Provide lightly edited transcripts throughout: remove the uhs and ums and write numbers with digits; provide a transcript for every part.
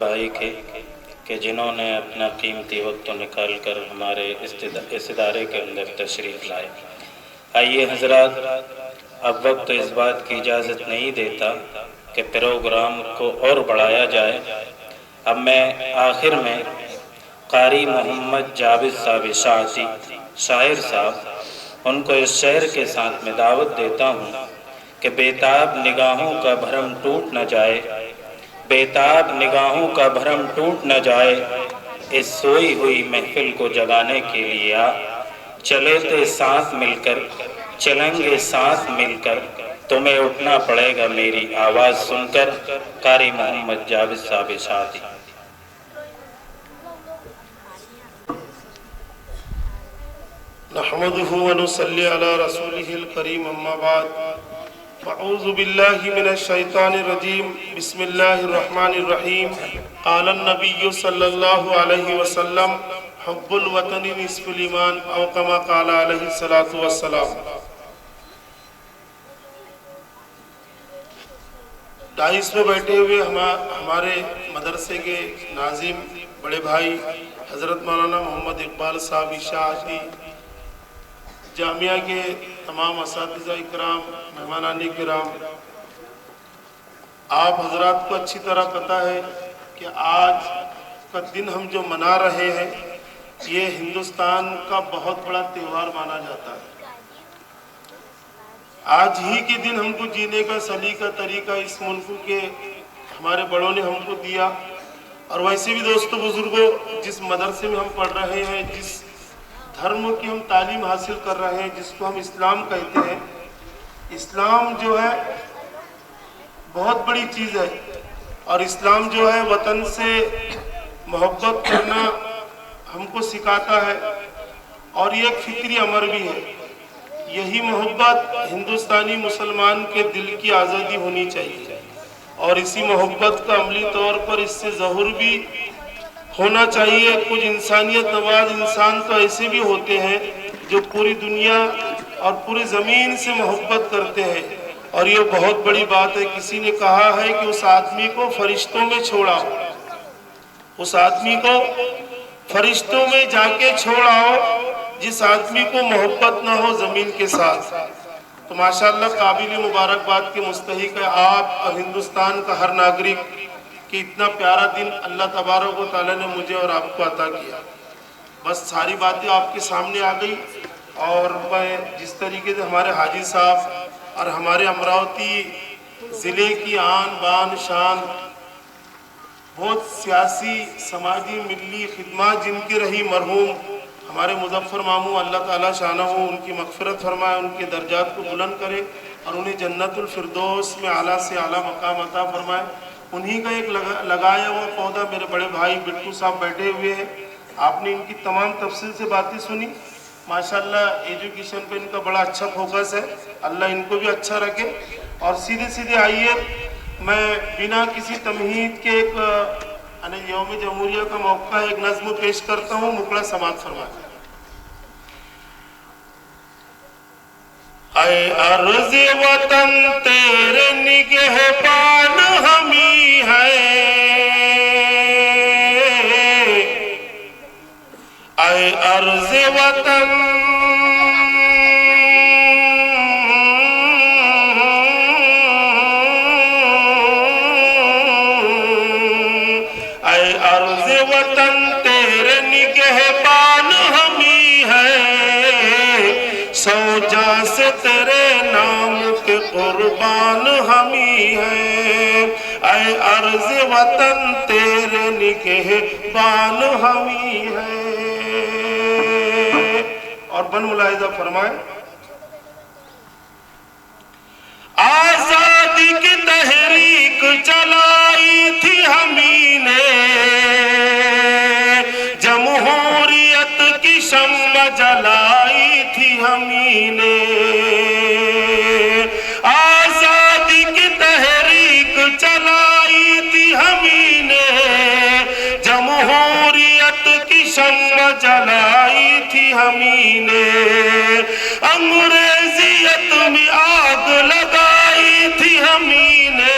भाई के कि जिन्होंने अपना कीमती वक्त निकाल कर हमारे इस इदारे के अंदर तशरीफ़ लाए। आइए हजरात, अब वक्त इस बात की इजाज़त नहीं देता कि प्रोग्राम को और बढ़ाया जाए। अब मैं आखिर में कारी मोहम्मद जावेद साहब शाहती शायर साहब, उनको इस शेर के साथ में दावत देता हूँ कि बेताब निगाहों का भरम टूट न जाए, बेताब निगाहों का भरम टूट न जाए, इस सोई हुई महफिल को जगाने के लिए आ, चले थे साथ मिलकर, चलेंगे साथ मिलकर, तुम्हें उठना पड़ेगा मेरी आवाज़ सुनकर। कारी मोहम्मद जावेद साहब शाहती। नहमदुहु व नुसल्ली अला रसूलिहिल करीम, अम्मा बाद, फ़अऊज़ु बिल्लाहि मिनश शैतानिर रजीम, बिस्मिल्लाहिर रहमानिर रहीम। क़ालन नबिय्यु सल्लल्लाहु अलैहि वसल्लम, हुब्बुल वतनी निस्फुल ईमान, औ कमा क़ाल अलैहि सलातु वस्सलाम। डाइस में बैठे हुए हमारे मदरसे के नाज़िम बड़े भाई हज़रत मौलाना मोहम्मद इकबाल साहब शाहती, जामिया के तमाम असातिज़ा इकराम, मेहमानान इकराम, आप हजरात को अच्छी तरह पता है कि आज का दिन हम जो मना रहे हैं, ये हिंदुस्तान का बहुत बड़ा त्यौहार माना जाता है। आज ही के दिन हमको जीने का सलीका तरीका इस मुल्क के हमारे बड़ों ने हमको दिया। और वैसे भी दोस्तों बुजुर्गों, जिस मदरसे में हम पढ़ रहे हैं, जिस धर्म की हम तालीम हासिल कर रहे हैं, जिसको हम इस्लाम कहते हैं, इस्लाम जो है बहुत बड़ी चीज़ है। और इस्लाम जो है वतन से मोहब्बत करना हमको सिखाता है, और ये एक फिक्री अमर भी है। यही मोहब्बत हिंदुस्तानी मुसलमान के दिल की आज़ादी होनी चाहिए, और इसी मोहब्बत का अमली तौर पर इससे ज़हूर भी होना चाहिए। कुछ इंसानियत नवाज इंसान तो ऐसे भी होते हैं जो पूरी दुनिया और पूरी ज़मीन से मोहब्बत करते हैं, और ये बहुत बड़ी बात है। किसी ने कहा है कि उस आदमी को फरिश्तों में छोड़ाओ, उस आदमी को फरिश्तों में जाके छोड़ाओ जिस आदमी को मोहब्बत ना हो ज़मीन के साथ। तो माशाअल्लाह काबिल मुबारकबाद के मुस्तहिक है आप और हिंदुस्तान का हर नागरिक कि इतना प्यारा दिन अल्लाह तबारक व तआला ने मुझे और आपको अता किया। बस सारी बातें आपके सामने आ गई, और मैं जिस तरीके से हमारे हाजी साहब और हमारे अमरावती ज़िले की आन बान शान, बहुत सियासी समाजी मिली खिदमत जिनकी रही, मरहूम हमारे मुज़फ़्फ़र मामू, अल्लाह ताला शानहू उनकी मग़फ़िरत फरमाए, उनके दर्जात को बुलंद करे और उन्हें जन्नतुल फ़िरदौस में आला से आला मकाम अता फरमाए। उन्हीं का एक लगाया हुआ पौधा मेरे बड़े भाई बिट्टू साहब बैठे हुए हैं। आपने इनकी तमाम तफसील से बातें सुनी। माशाअल्लाह एजुकेशन पे इनका बड़ा अच्छा फोकस है, अल्लाह इनको भी अच्छा रखे। और सीधे सीधे आइए, मैं बिना किसी तमहीद के एक यौम जमहूरिया का मौका एक नज़्म पेश करता हूँ, मुकड़ा समात फरमाए। ऐ अर्ज़ वतन तेरे निगहबान हमी है, ऐ अर्ज़ वतन वतन तेरे निगहबान हमी है, सौ जान से तेरे नाम के कुर्बान हमी है। ऐ अर्ज़ वतन तेरे निगहबान हमी है। और बन मुलाहिज़ा फरमाए, आज़ादी की तहरीक चलाई थी हमी ने, जमहूरियत की शम्मा जलाई थी हमी ने। आज़ादी की तहरीक चलाई थी हमी ने, जमहूरियत की शम्मा जलाई थी हमी ने, अंग्रेजियत में आग लगाई थी हमी ने,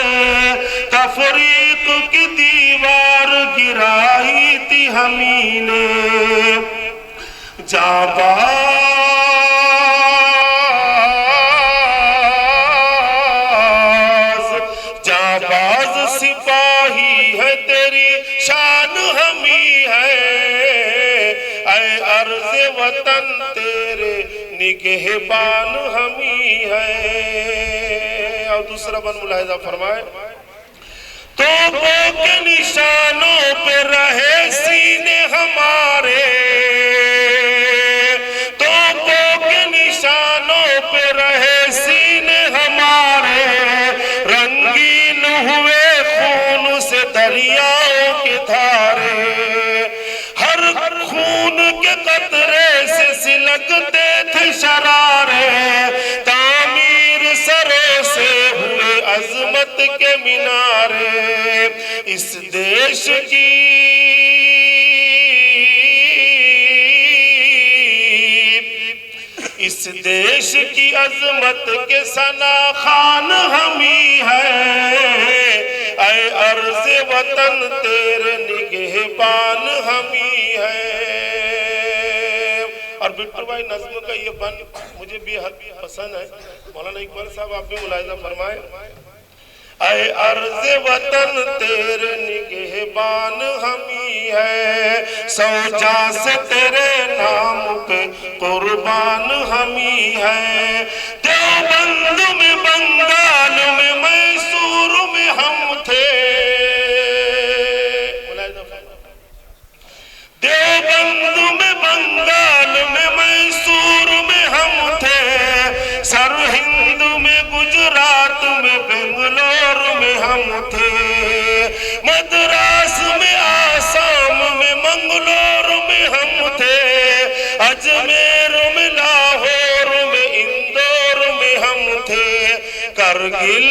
तफरीक की दीवार गिराई थी हमी ने। जाबाज सिपाही है तेरी शान हमी है, ऐ अर्ज़ वतन तेरे निगहबान हमी है। और दूसरा बन मुलाहिजा फरमाए, तोपों के निशानों पे रहे सीने हमारे, तोपों के निशानों पे रहे सीने हमारे, रंगीन हुए खून से दरियाओं के धारे, हर खून के कतरे से सिलकते थे शरारे, तामीर सरों से हुए अजमत के मीनारे। इस देश की अजमत के सना खान हमी है, ऐ अर्ज़ वतन तेरे निगहबान हमी है। और बिट्टू भाई नज़्म का ये बन मुझे बेहद पसंद है। मौलाना इकबाल साहब आप भी मुलाहिजा फरमाए, ऐ अर्ज़ वतन तेरे निगहबान हमी है, सौ जां से तेरे नाम पे कुर्बान हमी है। देवबंद में बंगाल में मैसूर में हम थे, देवबंद में बंगाल में मैसूर में हम थे, सरहिंद में गुजरात में बेंगलोर में हम थे, मद्रास में आसाम में मंगलोर में हम थे, अजमेर में लाहौर में इंदौर में हम थे, करगिल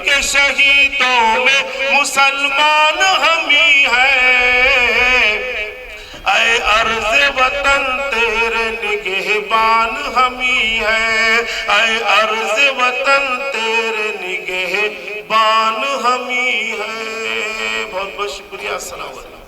के शहीदों में मुसलमान हमी है, ऐ अर्ज़ वतन तेरे निगहबान हमी है, ऐ अर्ज़ वतन तेरे निगहबान हमी है। बहुत बहुत शुक्रिया। अस्सलाम वालेकुम।